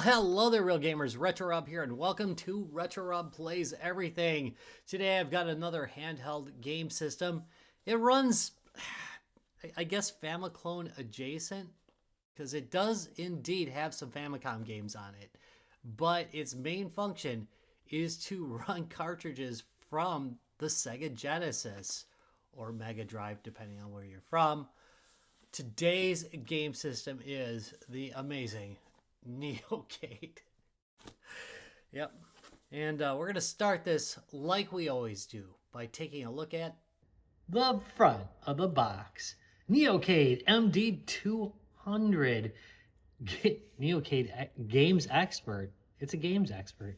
Well, hello there, real gamers. Retro Rob here, and welcome to Retro Rob Plays Everything. Today I've got another handheld game system. It runs, I guess, Famiclone adjacent, because it does indeed have some Famicom games on it. But its main function is to run cartridges from the Sega Genesis, or Megadrive, depending on where you're from. Today's game system is the amazing Neocade. Yep. And we're going to start this like we always do by taking a look at the front of the box. Neocade MD200. Neocade Games Expert. It's a games expert.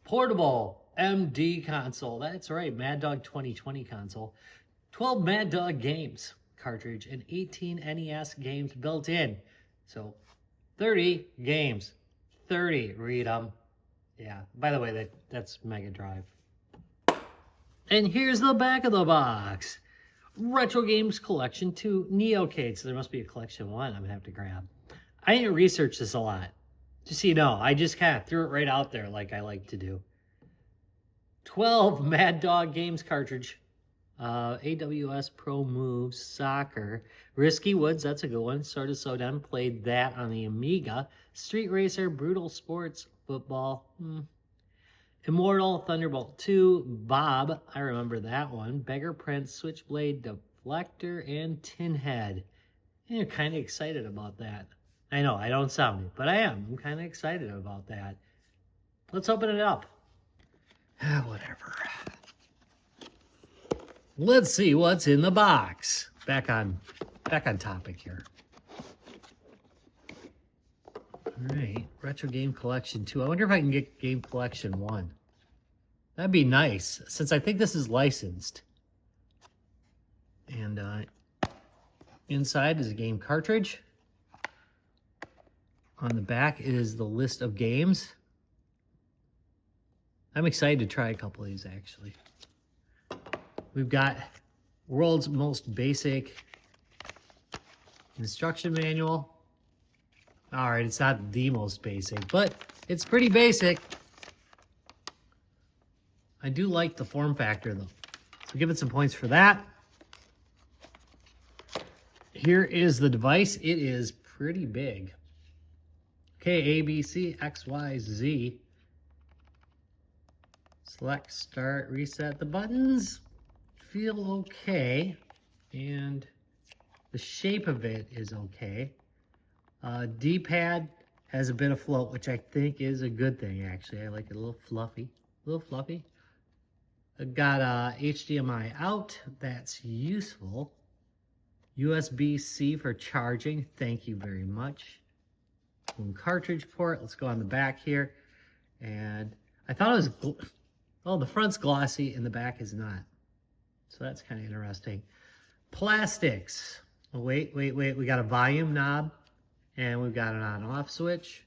Portable MD console. That's right. Mad Dog 2020 console. 12 Mad Dog games cartridge and 18 NES games built in. So 30 games. 30. Read them. Yeah. By the way, that's Megadrive. And here's the back of the box. Retro Games Collection 2 Neocade. So there must be a Collection 1 I'm going to have to grab. I didn't research this a lot. Just so you know, I just kind of threw it right out there like I like to do. 12 Mad Dog Games cartridge. AWS Pro Moves, Soccer, Risky Woods, that's a good one. Sort of So Done, played that on the Amiga. Street Racer, Brutal Sports, Football, Immortal, Thunderbolt 2, Bob, I remember that one. Beggar Prince, Switchblade, Deflector, and Tinhead. And you're kind of excited about that. I know, I don't sound it, but I am. I'm kind of excited about that. Let's open it up. Whatever. Let's see what's in the box. Back on topic here. All right, Retro Game Collection 2. I wonder if I can get Game Collection 1. That'd be nice, since I think this is licensed. And inside is a game cartridge. On the back is the list of games. I'm excited to try a couple of these, actually. We've got world's most basic instruction manual. All right, it's not the most basic, but it's pretty basic. I do like the form factor, though. So give it some points for that. Here is the device. It is pretty big. Okay, A, B, C, X, Y, Z. Select, start, reset. The buttons feel okay, and the shape of it is okay. D-pad has a bit of float, which I think is a good thing, actually. I like it a little fluffy. I've got HDMI out. That's useful. USB-C for charging. Thank you very much. Boom, cartridge port. Let's go on the back here. And I thought it was... Oh, the front's glossy and the back is not. So that's kind of interesting. Plastics. Oh, wait. We got a volume knob and we've got an on-off switch.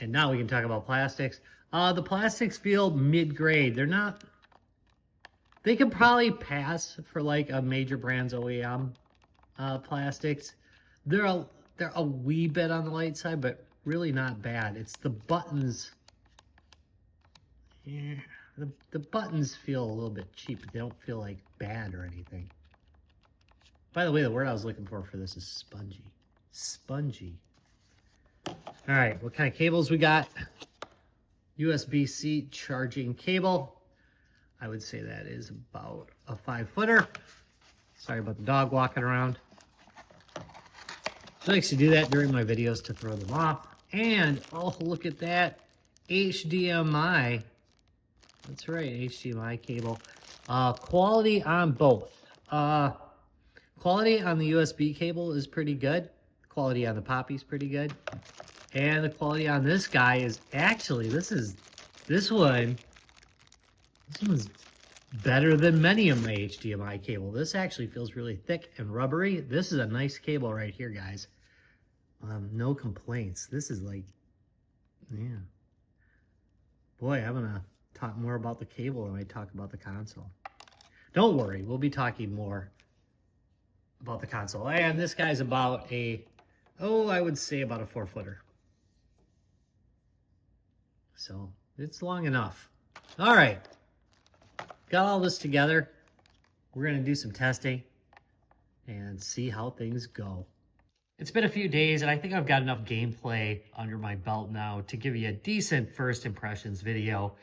And now we can talk about plastics. The plastics feel mid-grade. They're not, they could probably pass for like a major brand's OEM plastics. They're a wee bit on the light side, but really not bad. It's the buttons. Yeah. The buttons feel a little bit cheap, but they don't feel like bad or anything. By the way, the word I was looking for this is spongy. Spongy. All right, what kind of cables we got? USB-C charging cable. I would say that is about a 5-footer. Sorry about the dog walking around. She likes to do that during my videos to throw them off. And, oh, look at that. HDMI. That's right, HDMI cable. Quality on both. Quality on the USB cable is pretty good. Quality on the Poppy is pretty good. And the quality on this guy is actually, this one's better than many of my HDMI cable. This actually feels really thick and rubbery. This is a nice cable right here, guys. No complaints. This is like, yeah. Boy, I'm gonna talk more about the cable than I talk about the console. Don't worry, we'll be talking more about the console. And this guy's about I would say about a 4-footer. So it's long enough. All right. Got all this together. We're going to do some testing and see how things go. It's been a few days and I think I've got enough gameplay under my belt now to give you a decent first impressions video.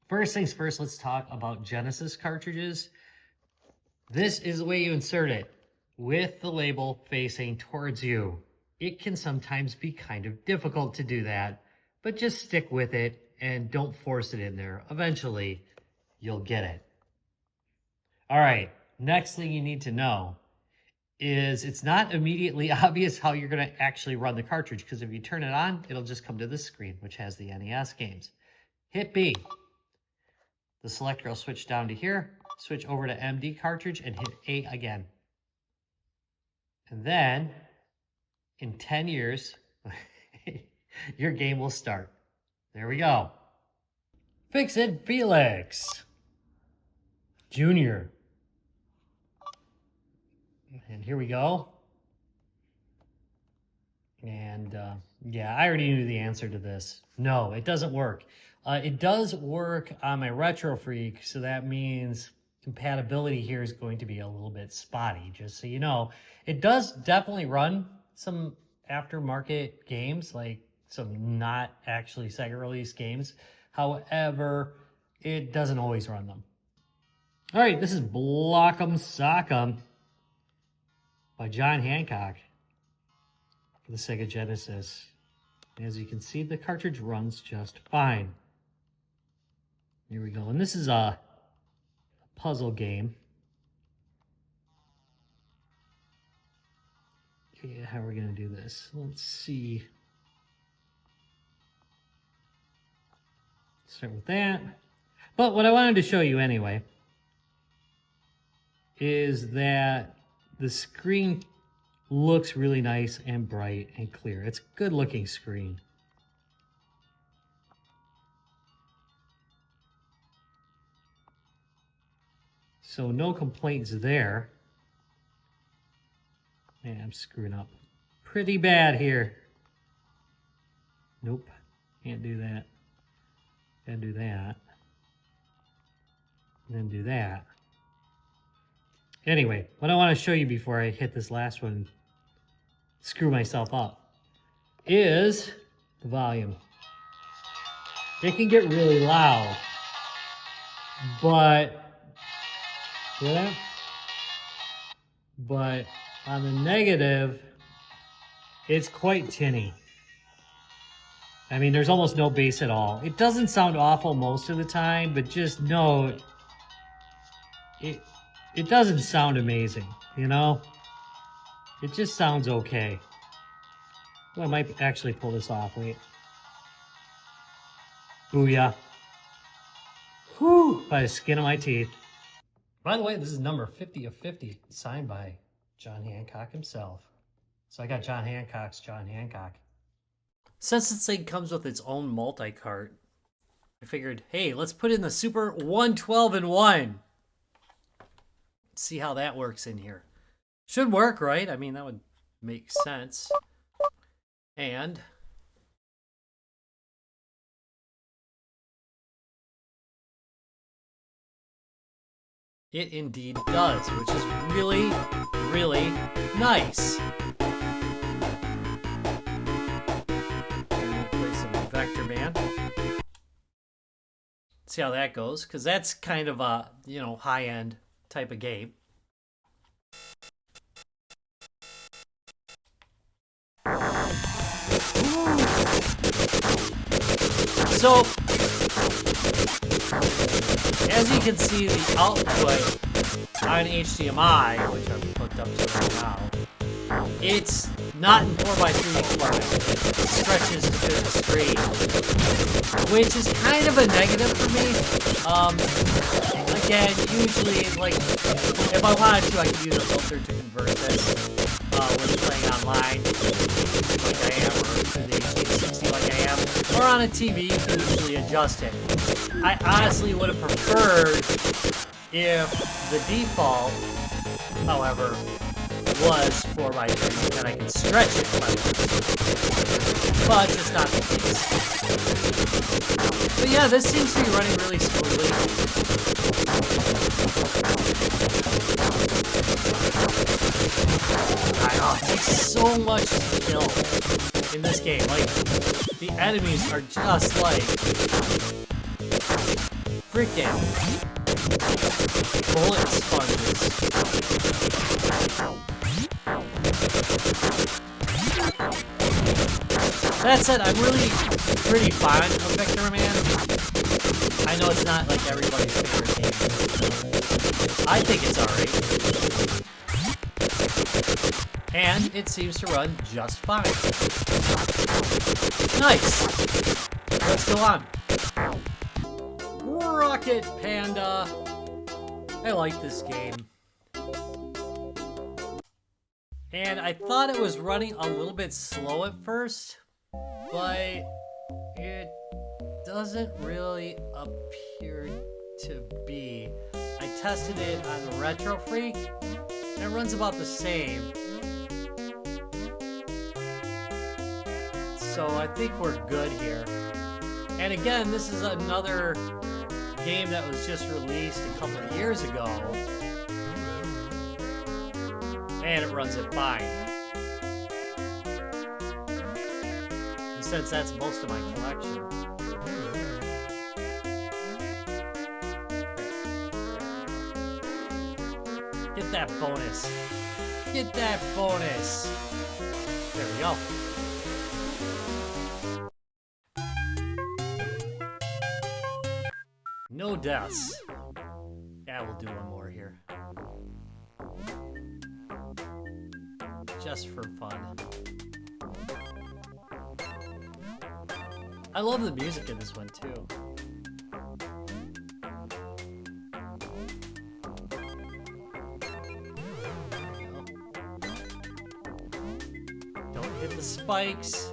First things first, let's talk about Genesis cartridges. This is the way you insert it, with the label facing towards you. It can sometimes be kind of difficult to do that, but just stick with it and don't force it in there. Eventually, you'll get it. All right, next thing you need to know is it's not immediately obvious how you're going to actually run the cartridge, because if you turn it on, it'll just come to this screen, which has the NES games. Hit B. The selector will switch down to here, switch over to MD cartridge, and hit A again. And then, in 10 years, your game will start. There we go. Fix It Felix Jr. And here we go. And yeah, I already knew the answer to this. No, it doesn't work. It does work on my Retro Freak, so that means compatibility here is going to be a little bit spotty, just so you know. It does definitely run some aftermarket games, like some not actually Sega release games. However, it doesn't always run them. All right, this is Block'em Sock'em by John Hancock for the Sega Genesis. As you can see, the cartridge runs just fine. Here we go. And this is a puzzle game. Okay, how are we going to do this? Let's see. Start with that. But what I wanted to show you anyway is that the screen looks really nice and bright and clear. It's a good looking screen. So no complaints there. Man, I'm screwing up pretty bad here. Nope, can't do that. Gotta do that. And then do that. Anyway, what I want to show you before I hit this last one, screw myself up, is the volume. It can get really loud, but yeah, but on the negative, it's quite tinny. I mean, there's almost no bass at all. It doesn't sound awful most of the time, but just know it doesn't sound amazing, you know? It just sounds okay. Well, I might actually pull this off, wait. Booyah. Whew, by the skin of my teeth. By the way, this is number 50 of 50, signed by John Hancock himself. So I got John Hancock's John Hancock. Since this thing comes with its own multi-cart, I figured, hey, let's put in the Super 112-in-1. See how that works in here. Should work, right? I mean, that would make sense. And it indeed does, which is really, really nice. Play some Vector Man. See how that goes, because that's kind of a, you know, high-end type of game. So, as you can see, the output on HDMI, which I'm hooked up to right now, it's not in 4x3 format. It stretches to fit the screen, which is kind of a negative for me. Again, usually, like, if I wanted to, I could use a filter to convert this when playing online, like I am, or to the HD60 like I am, or on a TV, you can usually adjust it. I honestly would have preferred if the default, however, was 4x3, and I can stretch it by but it's not the case. But yeah, this seems to be running really smoothly. It takes so much to kill in this game. Like, the enemies are just like freaking bullet sponges. That said, I'm really pretty fond of Victor Man. I know it's not like everybody's favorite game. I think it's alright. And it seems to run just fine. Nice! Let's go on. Rocket Panda. I like this game. And I thought it was running a little bit slow at first, but it doesn't really appear to be. I tested it on the Retro Freak, and it runs about the same. So I think we're good here. And again, this is another game that was just released a couple of years ago. And it runs it fine. And since that's most of my collection. Get that bonus. Get that bonus. There we go. No deaths. Yeah, we'll do one more here. Just for fun. I love the music in this one too. Don't hit the spikes.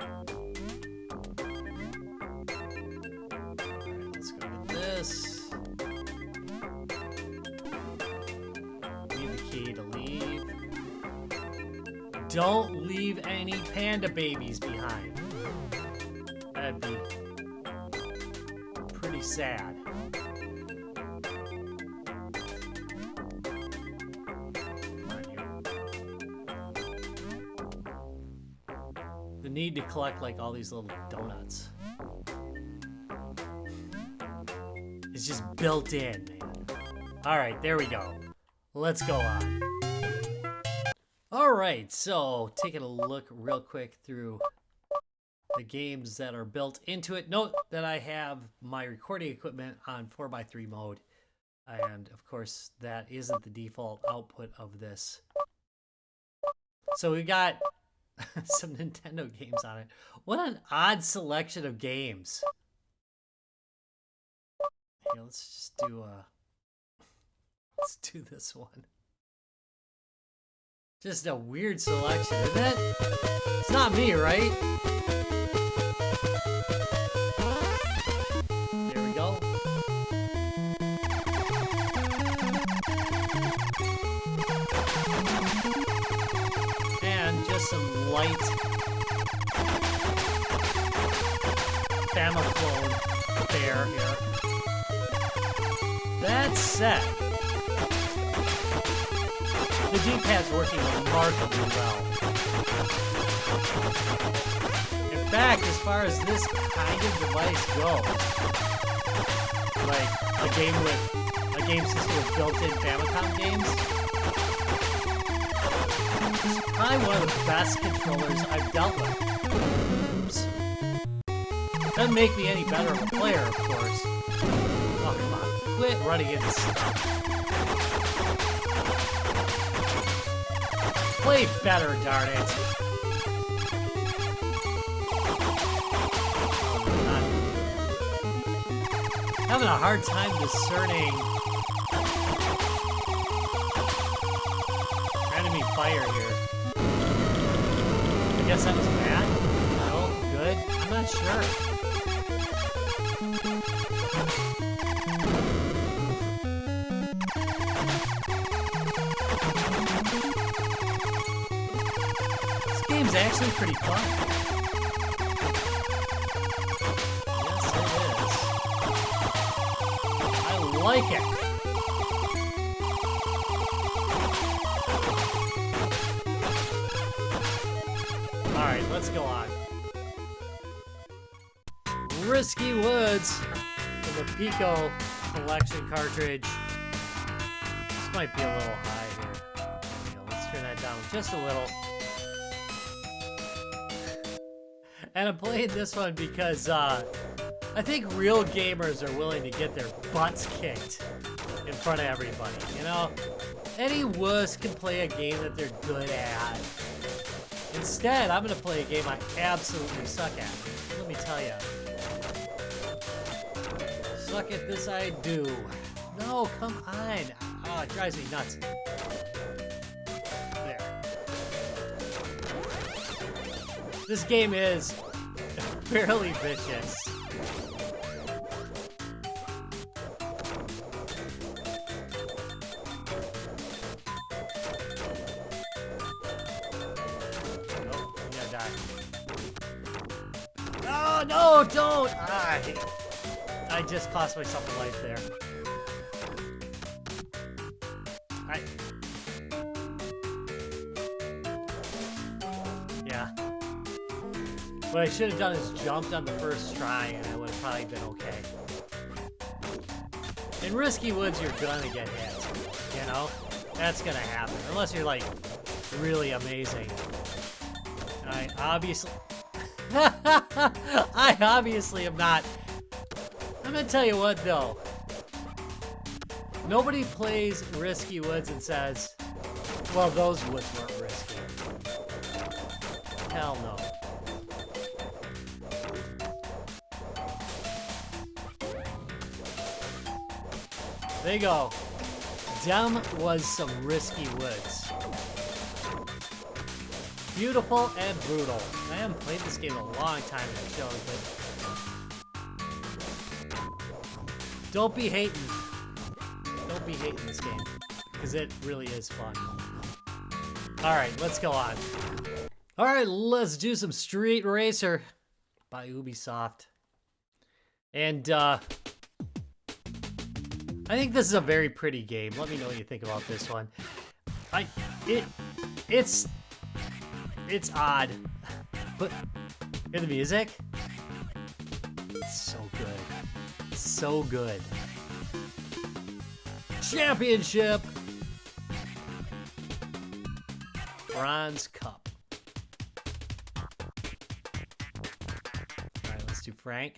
Alright, let's go with this. Need the key to leave. Don't leave any panda babies behind. That'd be pretty sad. Come on here. The need to collect like all these little donuts is just built in, man. Alright, there we go. Let's go on. Alright, so taking a look real quick through the games that are built into it. Note that I have my recording equipment on 4x3 mode. And of course, that isn't the default output of this. So we got some Nintendo games on it. What an odd selection of games. Here, let's just do let's do this one. Just a weird selection, isn't it? It's not me, right? There we go. And just some light Famicom fare here. That said, the D-pad's working remarkably well. In fact, as far as this kind of device goes, like a game system with built-in Famicom games, this is probably one of the best controllers I've dealt with. Oops. Doesn't make me any better of a player, of course. Oh, come on. Quit running into stuff. Play better, darn it. Having a hard time discerning enemy fire here. I guess that was bad? No? Good? I'm not sure. is actually pretty fun. Yes, it is. I like it. All right, let's go on. Risky Woods for the Pico collection cartridge. This might be a little high here. There we go. Let's turn that down just a little. And I'm playing this one because I think real gamers are willing to get their butts kicked in front of everybody. You know, any wuss can play a game that they're good at. Instead, I'm going to play a game I absolutely suck at. Let me tell you. Suck at this I do. No, come on. Oh, it drives me nuts. There. This game is fairly vicious. Oh, I'm gonna die. Oh, no, don't! I just cost myself a life there. Alright. Yeah. What I should have done is jumped on the first try and I would have probably been okay. In Risky Woods, you're gonna get hit. You know? That's gonna happen. Unless you're, like, really amazing. And I obviously... I obviously am not... I'm gonna tell you what, though. Nobody plays Risky Woods and says, well, those woods weren't risky. Hell no. There you go. Dem was some risky woods. Beautiful and brutal. I haven't played this game in a long time in the show, but don't be hating. Don't be hating this game, because it really is fun. Alright, let's go on. Alright, let's do some Street Racer by Ubisoft. And, I think this is a very pretty game. Let me know what you think about this one. It's odd, but hear the music? It's so good. So good. Championship! Bronze Cup. Alright, let's do Frank.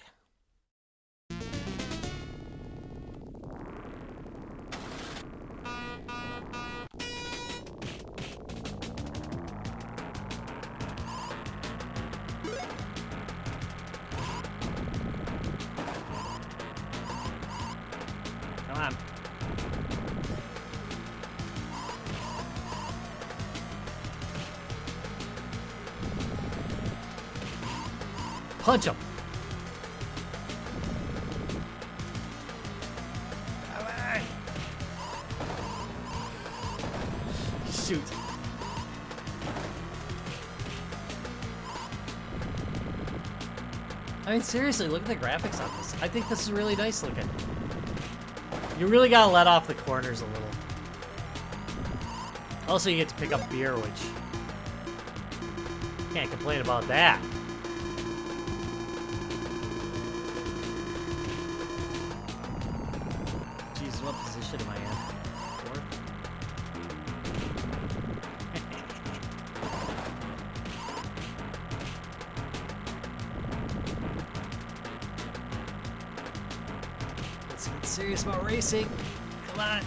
Come on. Punch him. Shoot. I mean, seriously, look at the graphics on this. I think this is really nice looking. You really gotta let off the corners a little. Also, you get to pick up beer, which... can't complain about that. Jeez, what position am I in? 4? Let's get serious about racing. Come on.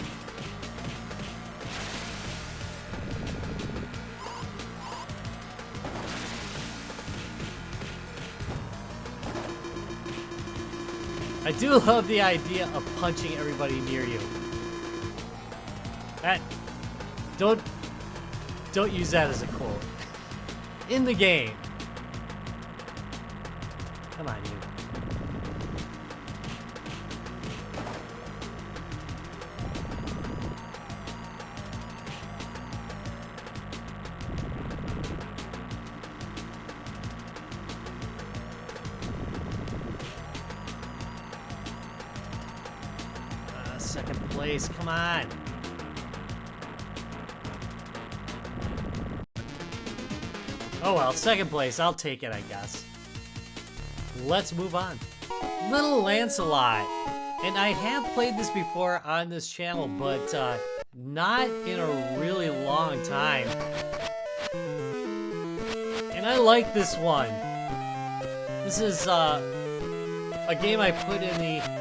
I do love the idea of punching everybody near you. That don't use that as a quote. In the game. Come on, you. second place. Come on. Oh well, second place. I'll take it, I guess. Let's move on. Little Lancelot. And I have played this before on this channel, but not in a really long time. And I like this one. This is a game I put in the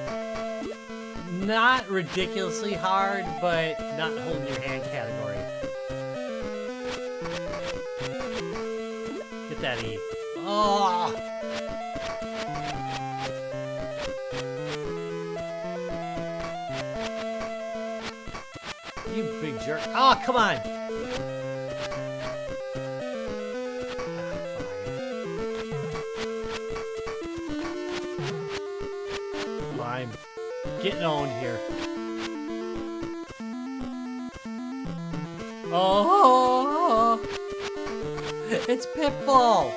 not ridiculously hard, but not holding your hand category. Get that E. Oh! You big jerk. Oh, come on! I'm getting owned here. Oh! It's Pitfall!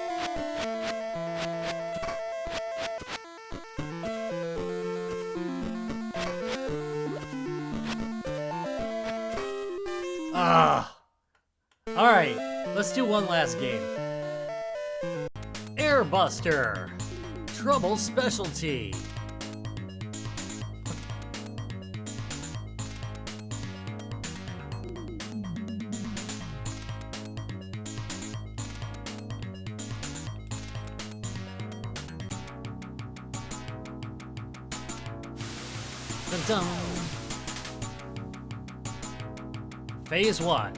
Alright, let's do one last game. Airbuster. Trouble Specialty. Dun-dun. Phase 1.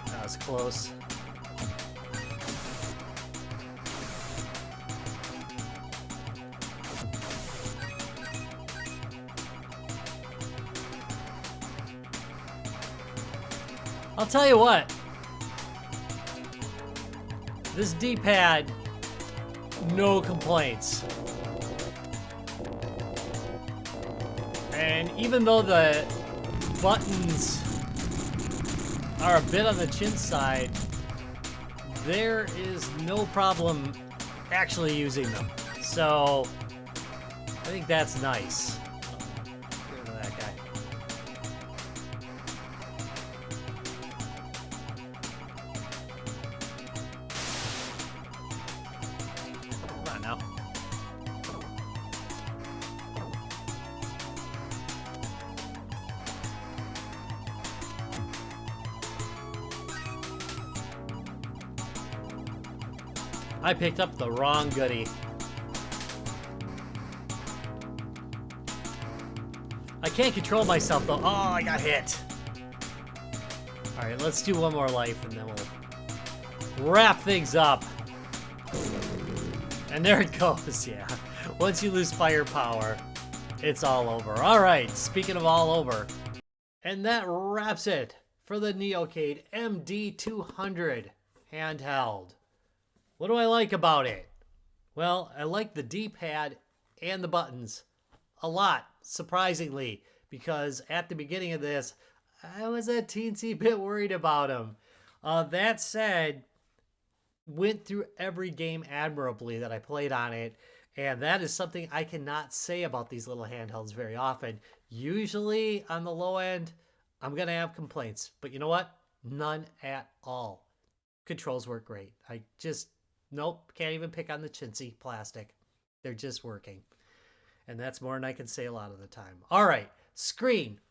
That was close. I'll tell you what. This D-pad, no complaints. And even though the buttons are a bit on the chin side, there is no problem actually using them. So I think that's nice. Get rid of that guy. Come on now. I picked up the wrong goodie. I can't control myself though. Oh, I got hit. Alright, let's do one more life and then we'll wrap things up. And there it goes, yeah. Once you lose firepower, it's all over. Alright, speaking of all over. And that wraps it for the Neocade MD200 handheld. What do I like about it? Well, I like the D-pad and the buttons a lot, surprisingly, because at the beginning of this, I was a teensy bit worried about them. That said, went through every game admirably that I played on it, and that is something I cannot say about these little handhelds very often. Usually, on the low end, I'm going to have complaints, but you know what? None at all. Controls work great. Nope, can't even pick on the chintzy plastic. They're just working. And that's more than I can say a lot of the time. All right, screen,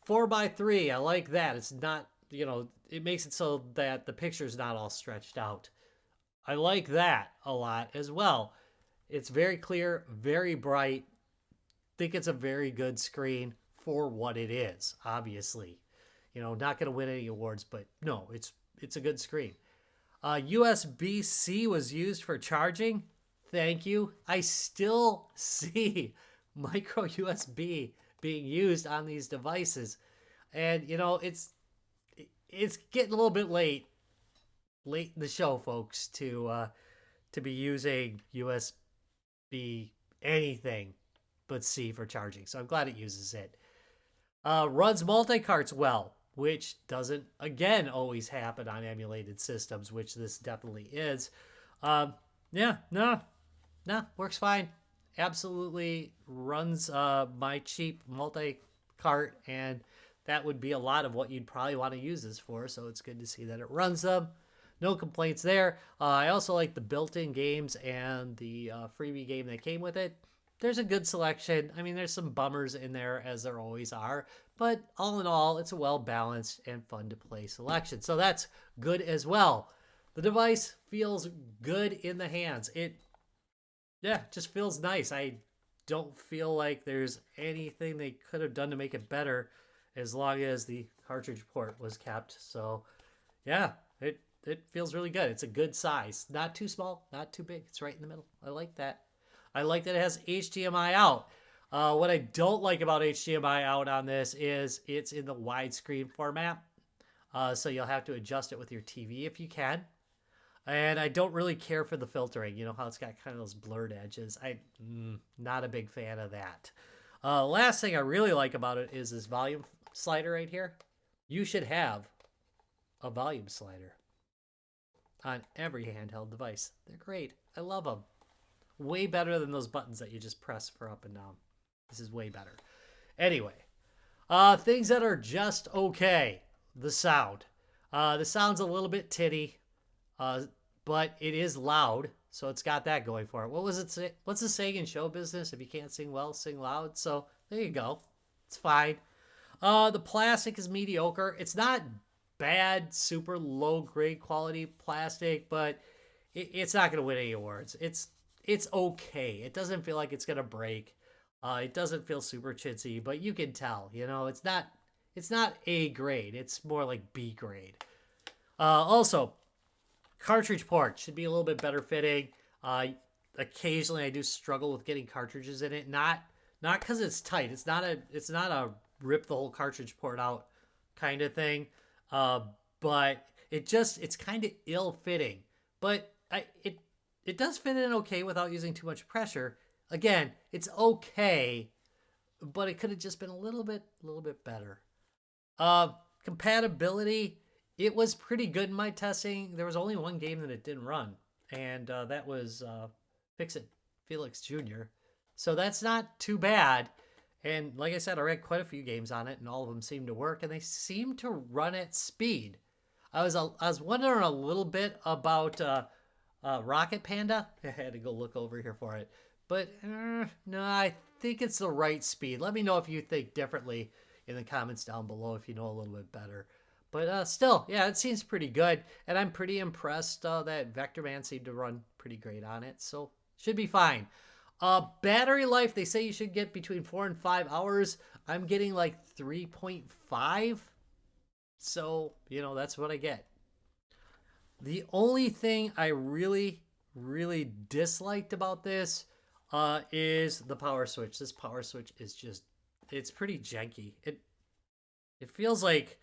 4x3. I like that. It's not, it makes it so that the picture's not all stretched out. I like that a lot as well. It's very clear, very bright. Think it's a very good screen for what it is, obviously. Not going to win any awards, but no, it's a good screen. USB-C was used for charging. Thank you. I still see micro USB being used on these devices. And, it's getting a little bit late in the show, folks, to be using USB anything but C for charging. So I'm glad it uses it. Runs multi-carts well, which doesn't, again, always happen on emulated systems, which this definitely is. Yeah, no, works fine. Absolutely runs my cheap multi-cart, and that would be a lot of what you'd probably want to use this for, so it's good to see that it runs them. No complaints there. I also like the built-in games and the freebie game that came with it. There's a good selection. I mean, there's some bummers in there, as there always are, but all in all, it's a well-balanced and fun-to-play selection, so that's good as well. The device feels good in the hands. It just feels nice. I don't feel like there's anything they could have done to make it better as long as the cartridge port was kept. So, yeah, it feels really good. It's a good size. Not too small, not too big. It's right in the middle. I like that. I like that it has HDMI out. What I don't like about HDMI out on this is it's in the widescreen format. So you'll have to adjust it with your TV if you can. And I don't really care for the filtering. You know how it's got kind of those blurred edges. I'm not a big fan of that. Last thing I really like about it is this volume slider right here. You should have a volume slider on every handheld device. They're great. I love them. Way better than those buttons that you just press for up and down. This is way better. Anyway, things that are just okay. The sound. The sound's a little bit tinny. But it is loud, so it's got that going for it. What was it say? What's the saying in show business? If you can't sing well, sing loud. So there you go. It's fine. The plastic is mediocre. It's not bad, super low grade quality plastic, but it's not going to win any awards. It's okay. It doesn't feel like it's going to break. It doesn't feel super chintzy, but you can tell. You know, it's not A grade. It's more like B grade. Also, cartridge port should be a little bit better fitting. Occasionally I do struggle with getting cartridges in it. Not because it's tight. It's not a rip the whole cartridge port out kind of thing. But it's kind of ill fitting. But it does fit in okay without using too much pressure. Again, it's okay, but it could have just been a little bit better. Compatibility. It was pretty good in my testing. There was only one game that it didn't run, and that was Fix-It Felix Jr. So that's not too bad. And like I said, I ran quite a few games on it, and all of them seemed to work, and they seem to run at speed. I was wondering a little bit about Rocket Panda. I had to go look over here for it. But no, I think it's the right speed. Let me know if you think differently in the comments down below if you know a little bit better. But still, yeah, it seems pretty good. And I'm pretty impressed that Vector Man seemed to run pretty great on it. So should be fine. Battery life, they say you should get between 4 and 5 hours. I'm getting like 3.5. So, you know, that's what I get. The only thing I really disliked about this is the power switch. This power switch is just, it's pretty janky. It feels like,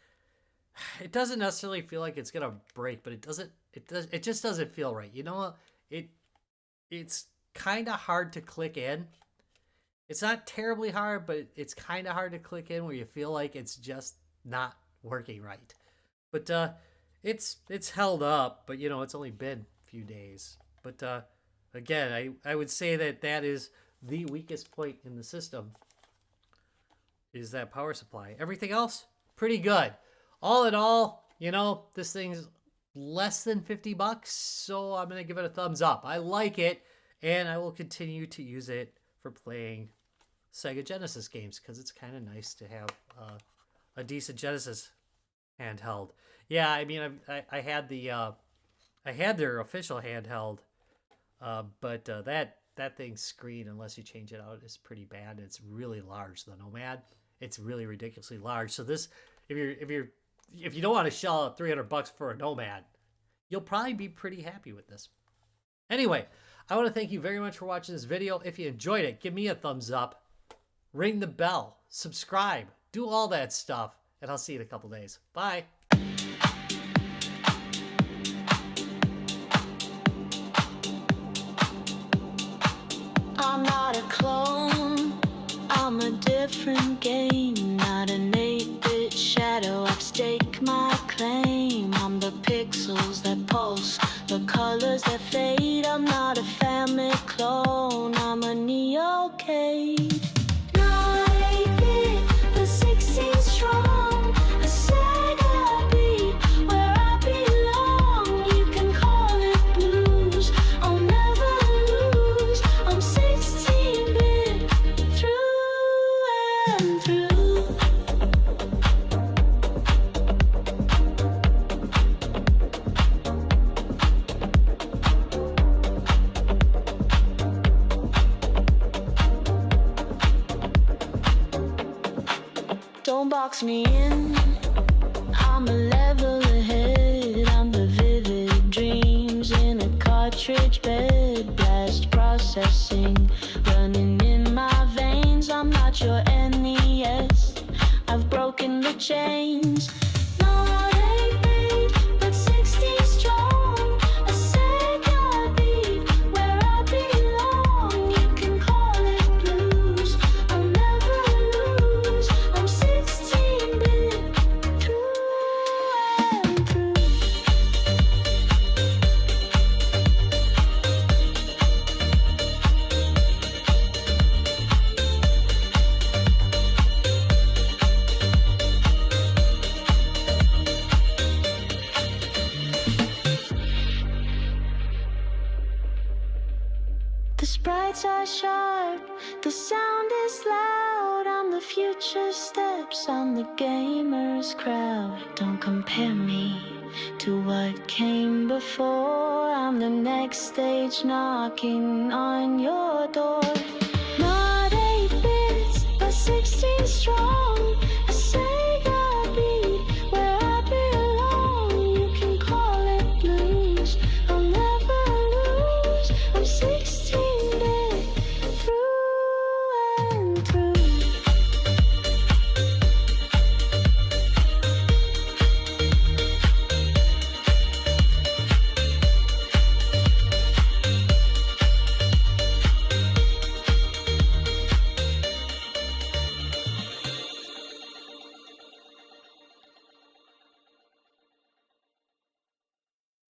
it doesn't necessarily feel like it's gonna break, but it just doesn't feel right. You know, it's kind of hard to click in. It's not terribly hard, but it's kind of hard to click in where you feel like it's just not working right. But it's held up, but you know, it's only been a few days. But again, I would say that is the weakest point in the system, is that power supply. Everything else, pretty good. All in all, you know, this thing's less than $50, so I'm going to give it a thumbs up. I like it, and I will continue to use it for playing Sega Genesis games, because it's kind of nice to have a decent Genesis handheld. Yeah, I mean, I had their official handheld, but that thing's screen, unless you change it out, is pretty bad. It's really large. The Nomad, it's really ridiculously large. So this, if you don't want to shell out $300 for a Nomad, you'll probably be pretty happy with this. Anyway, I want to thank you very much for watching this video. If you enjoyed it, give me a thumbs up, ring the bell, subscribe, do all that stuff, and I'll see you in a couple days. Bye. I'm not a clone, I'm a different game, not an 8-bit shadow, I've staked my claim. I'm the pixels that pulse The colors that fade, I'm not a family clone, I'm a Neocade. Not 8-bit, but 16 strong. A Sega beat where I belong. You can call it blues, I'll never lose. I'm 16-bit through and through. Don't box me in, I'm a level ahead. I'm the vivid dreams in a cartridge bed. Blast processing running in my veins. I'm not your NES, I've broken the chains. Not 8-bit, but 16 strong. A Sega beat where I belong. You can call it blues, I'll never lose. I'm 16-bit through and through. The sprites are sharp, the sound is loud. I'm the future steps on the gamer's crowd. Don't compare me to what came before. I'm the next stage knocking on your door. Not 8 bits, but 16 strong.